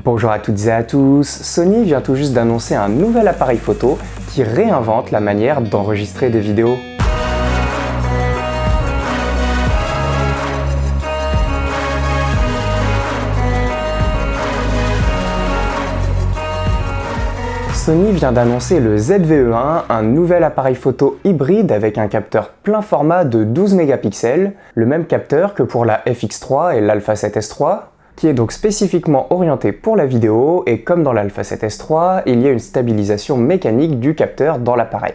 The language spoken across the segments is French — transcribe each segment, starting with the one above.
Bonjour à toutes et à tous, Sony vient tout juste d'annoncer un nouvel appareil photo qui réinvente la manière d'enregistrer des vidéos. Sony vient d'annoncer le ZVE1, un nouvel appareil photo hybride avec un capteur plein format de 12 mégapixels, le même capteur que pour la FX3 et l'Alpha 7S III, qui est donc spécifiquement orienté pour la vidéo, et comme dans l'Alpha 7S III, il y a une stabilisation mécanique du capteur dans l'appareil.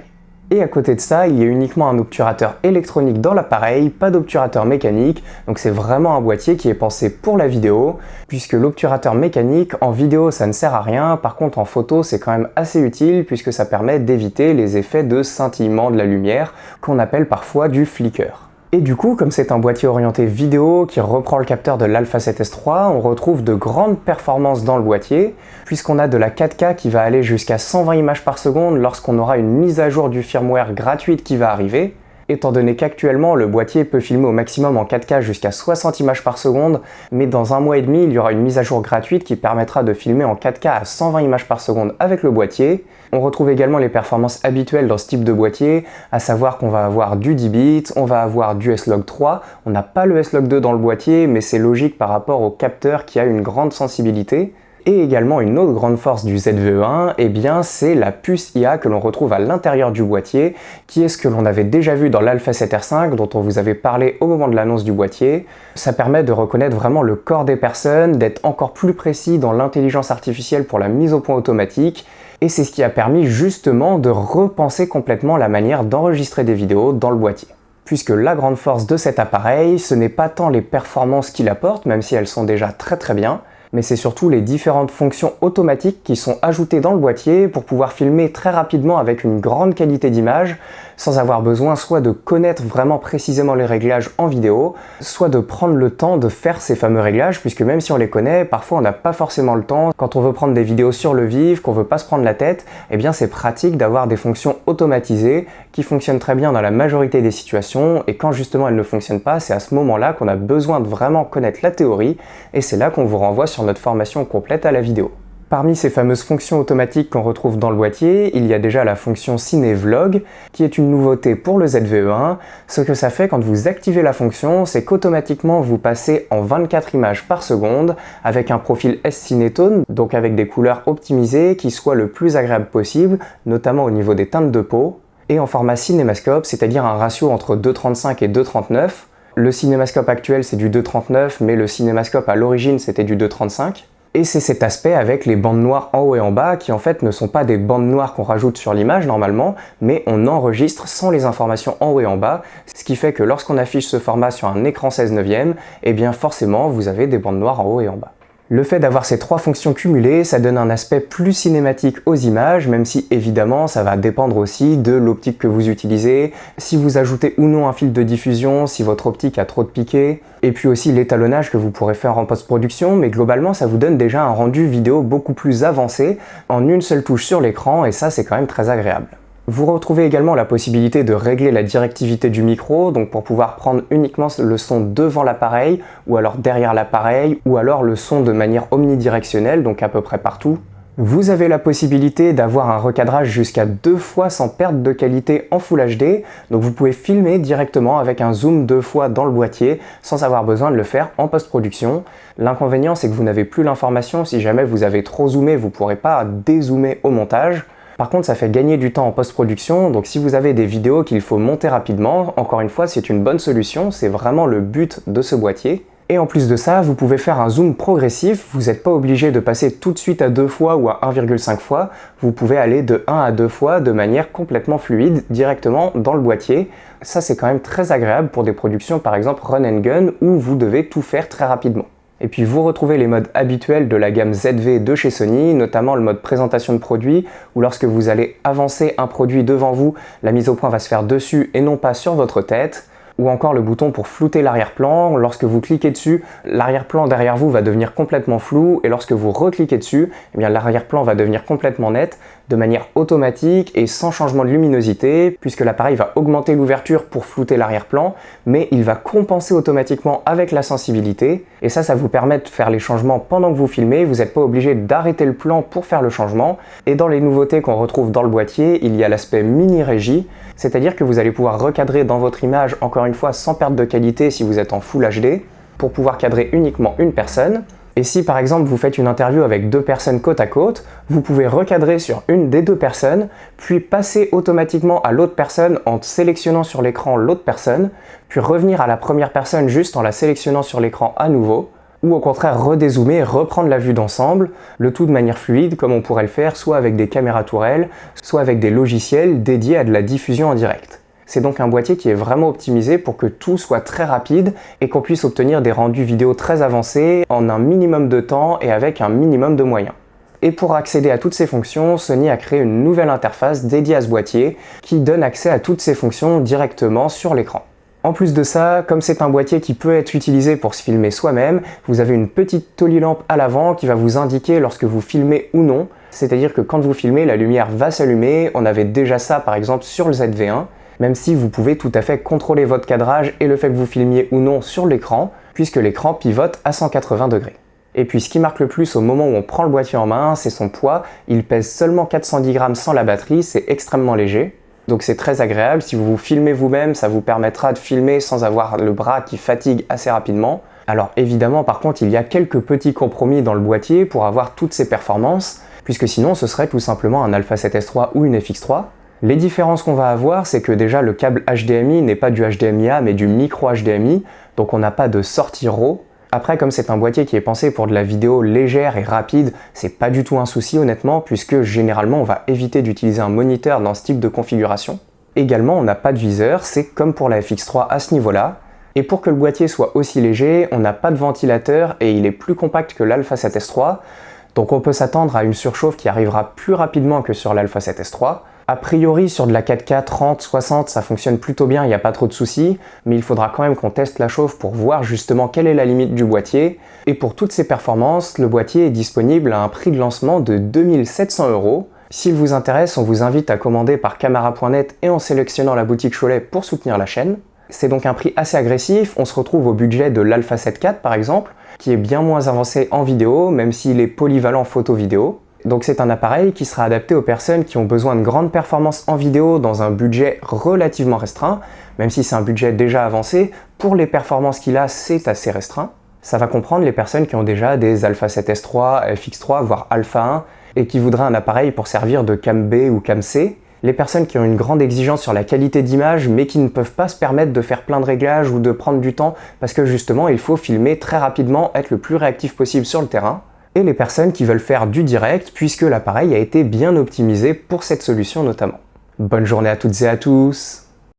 Et à côté de ça, il y a uniquement un obturateur électronique dans l'appareil, pas d'obturateur mécanique, donc c'est vraiment un boîtier qui est pensé pour la vidéo, puisque l'obturateur mécanique en vidéo ça ne sert à rien, par contre en photo c'est quand même assez utile puisque ça permet d'éviter les effets de scintillement de la lumière, qu'on appelle parfois du flicker. Et du coup, comme c'est un boîtier orienté vidéo qui reprend le capteur de l'Alpha 7S III, on retrouve de grandes performances dans le boîtier, puisqu'on a de la 4K qui va aller jusqu'à 120 images par seconde lorsqu'on aura une mise à jour du firmware gratuite qui va arriver, étant donné qu'actuellement le boîtier peut filmer au maximum en 4K jusqu'à 60 images par seconde, mais dans un mois et demi il y aura une mise à jour gratuite qui permettra de filmer en 4K à 120 images par seconde avec le boîtier. On retrouve également les performances habituelles dans ce type de boîtier, à savoir qu'on va avoir du 10 bits, on va avoir du S-Log 3, on n'a pas le S-Log 2 dans le boîtier, mais c'est logique par rapport au capteur qui a une grande sensibilité. Et également une autre grande force du ZVE1, eh bien c'est la puce IA que l'on retrouve à l'intérieur du boîtier, qui est ce que l'on avait déjà vu dans l'Alpha 7R5 dont on vous avait parlé au moment de l'annonce du boîtier. Ça permet de reconnaître vraiment le corps des personnes, d'être encore plus précis dans l'intelligence artificielle pour la mise au point automatique, et c'est ce qui a permis justement de repenser complètement la manière d'enregistrer des vidéos dans le boîtier. Puisque la grande force de cet appareil, ce n'est pas tant les performances qu'il apporte, même si elles sont déjà très bien, mais c'est surtout les différentes fonctions automatiques qui sont ajoutées dans le boîtier pour pouvoir filmer très rapidement avec une grande qualité d'image, sans avoir besoin soit de connaître vraiment précisément les réglages en vidéo, soit de prendre le temps de faire ces fameux réglages, puisque même si on les connaît, parfois on n'a pas forcément le temps. Quand on veut prendre des vidéos sur le vif, qu'on veut pas se prendre la tête, eh bien c'est pratique d'avoir des fonctions automatisées qui fonctionnent très bien dans la majorité des situations, et quand justement elles ne fonctionnent pas, c'est à ce moment-là qu'on a besoin de vraiment connaître la théorie, et c'est là qu'on vous renvoie sur notre formation complète à la vidéo. Parmi ces fameuses fonctions automatiques qu'on retrouve dans le boîtier, il y a déjà la fonction Ciné Vlog, qui est une nouveauté pour le ZVE1. Ce que ça fait quand vous activez la fonction, c'est qu'automatiquement vous passez en 24 images par seconde, avec un profil S-Cinétone, donc avec des couleurs optimisées qui soient le plus agréable possible, notamment au niveau des teintes de peau, et en format cinémascope, c'est-à-dire un ratio entre 2,35 et 2,39. Le cinémascope actuel c'est du 2,39, mais le cinémascope à l'origine c'était du 2,35. Et c'est cet aspect avec les bandes noires en haut et en bas qui en fait ne sont pas des bandes noires qu'on rajoute sur l'image normalement, mais on enregistre sans les informations en haut et en bas, ce qui fait que lorsqu'on affiche ce format sur un écran 16/9, eh bien forcément vous avez des bandes noires en haut et en bas. Le fait d'avoir ces trois fonctions cumulées, ça donne un aspect plus cinématique aux images, même si évidemment ça va dépendre aussi de l'optique que vous utilisez, si vous ajoutez ou non un fil de diffusion, si votre optique a trop de piqué, et puis aussi l'étalonnage que vous pourrez faire en post-production, mais globalement ça vous donne déjà un rendu vidéo beaucoup plus avancé en une seule touche sur l'écran, et ça c'est quand même très agréable. Vous retrouvez également la possibilité de régler la directivité du micro, donc pour pouvoir prendre uniquement le son devant l'appareil, ou alors derrière l'appareil, ou alors le son de manière omnidirectionnelle, donc à peu près partout. Vous avez la possibilité d'avoir un recadrage jusqu'à 2 fois sans perte de qualité en Full HD, donc vous pouvez filmer directement avec un zoom 2 fois dans le boîtier, sans avoir besoin de le faire en post-production. L'inconvénient c'est que vous n'avez plus l'information, si jamais vous avez trop zoomé, vous ne pourrez pas dézoomer au montage. Par contre, ça fait gagner du temps en post-production, donc si vous avez des vidéos qu'il faut monter rapidement, encore une fois, c'est une bonne solution, c'est vraiment le but de ce boîtier. Et en plus de ça, vous pouvez faire un zoom progressif, vous n'êtes pas obligé de passer tout de suite à 2 fois ou à 1,5 fois, vous pouvez aller de 1 à 2 fois de manière complètement fluide, directement dans le boîtier. Ça, c'est quand même très agréable pour des productions, par exemple run and gun, où vous devez tout faire très rapidement. Et puis vous retrouvez les modes habituels de la gamme ZV de chez Sony, notamment le mode présentation de produit, où lorsque vous allez avancer un produit devant vous, la mise au point va se faire dessus et non pas sur votre tête. Ou encore le bouton pour flouter l'arrière-plan, lorsque vous cliquez dessus, l'arrière-plan derrière vous va devenir complètement flou, et lorsque vous recliquez dessus, eh bien l'arrière-plan va devenir complètement net. de manière automatique et sans changement de luminosité, puisque l'appareil va augmenter l'ouverture pour flouter l'arrière-plan, mais il va compenser automatiquement avec la sensibilité, et ça vous permet de faire les changements pendant que vous filmez, vous n'êtes pas obligé d'arrêter le plan pour faire le changement. Et dans les nouveautés qu'on retrouve dans le boîtier, il y a l'aspect mini régie, c'est-à-dire que vous allez pouvoir recadrer dans votre image, encore une fois sans perte de qualité si vous êtes en Full HD, pour pouvoir cadrer uniquement une personne. Et si par exemple vous faites une interview avec deux personnes côte à côte, vous pouvez recadrer sur une des deux personnes, puis passer automatiquement à l'autre personne en sélectionnant sur l'écran l'autre personne, puis revenir à la première personne juste en la sélectionnant sur l'écran à nouveau, ou au contraire redézoomer, reprendre la vue d'ensemble, le tout de manière fluide comme on pourrait le faire soit avec des caméras tourelles, soit avec des logiciels dédiés à de la diffusion en direct. C'est donc un boîtier qui est vraiment optimisé pour que tout soit très rapide et qu'on puisse obtenir des rendus vidéo très avancés en un minimum de temps et avec un minimum de moyens. Et pour accéder à toutes ces fonctions, Sony a créé une nouvelle interface dédiée à ce boîtier qui donne accès à toutes ces fonctions directement sur l'écran. En plus de ça, comme c'est un boîtier qui peut être utilisé pour se filmer soi-même, vous avez une petite tolilampe à l'avant qui va vous indiquer lorsque vous filmez ou non. C'est-à-dire que quand vous filmez, la lumière va s'allumer. On avait déjà ça par exemple sur le ZV1. Même si vous pouvez tout à fait contrôler votre cadrage et le fait que vous filmiez ou non sur l'écran, puisque l'écran pivote à 180 degrés. Et puis ce qui marque le plus au moment où on prend le boîtier en main, c'est son poids. Il pèse seulement 410 grammes sans la batterie, c'est extrêmement léger. Donc c'est très agréable, si vous vous filmez vous-même, ça vous permettra de filmer sans avoir le bras qui fatigue assez rapidement. Alors évidemment par contre il y a quelques petits compromis dans le boîtier pour avoir toutes ces performances, puisque sinon ce serait tout simplement un Alpha 7S3 ou une FX3. Les différences qu'on va avoir, c'est que déjà le câble HDMI n'est pas du HDMI-A mais du micro HDMI, donc on n'a pas de sortie RAW. Après, comme c'est un boîtier qui est pensé pour de la vidéo légère et rapide, c'est pas du tout un souci honnêtement, puisque généralement on va éviter d'utiliser un moniteur dans ce type de configuration. Également, on n'a pas de viseur, c'est comme pour la FX3 à ce niveau-là. Et pour que le boîtier soit aussi léger, on n'a pas de ventilateur et il est plus compact que l'Alpha 7S3, donc on peut s'attendre à une surchauffe qui arrivera plus rapidement que sur l'Alpha 7S3. A priori, sur de la 4K 30, 60, ça fonctionne plutôt bien, il n'y a pas trop de soucis, mais il faudra quand même qu'on teste la chauffe pour voir justement quelle est la limite du boîtier. Et pour toutes ces performances, le boîtier est disponible à un prix de lancement de 2700 €. S'il vous intéresse, on vous invite à commander par camera.net et en sélectionnant la boutique Cholet pour soutenir la chaîne. C'est donc un prix assez agressif, on se retrouve au budget de l'Alpha 7 IV par exemple, qui est bien moins avancé en vidéo, même s'il est polyvalent photo-vidéo. Donc c'est un appareil qui sera adapté aux personnes qui ont besoin de grandes performances en vidéo dans un budget relativement restreint, même si c'est un budget déjà avancé, pour les performances qu'il a, c'est assez restreint. Ça va comprendre les personnes qui ont déjà des Alpha 7S3, FX3, voire Alpha 1, et qui voudraient un appareil pour servir de cam B ou cam C. Les personnes qui ont une grande exigence sur la qualité d'image, mais qui ne peuvent pas se permettre de faire plein de réglages ou de prendre du temps, parce que justement il faut filmer très rapidement, être le plus réactif possible sur le terrain. Et les personnes qui veulent faire du direct, puisque l'appareil a été bien optimisé pour cette solution notamment. Bonne journée à toutes et à tous!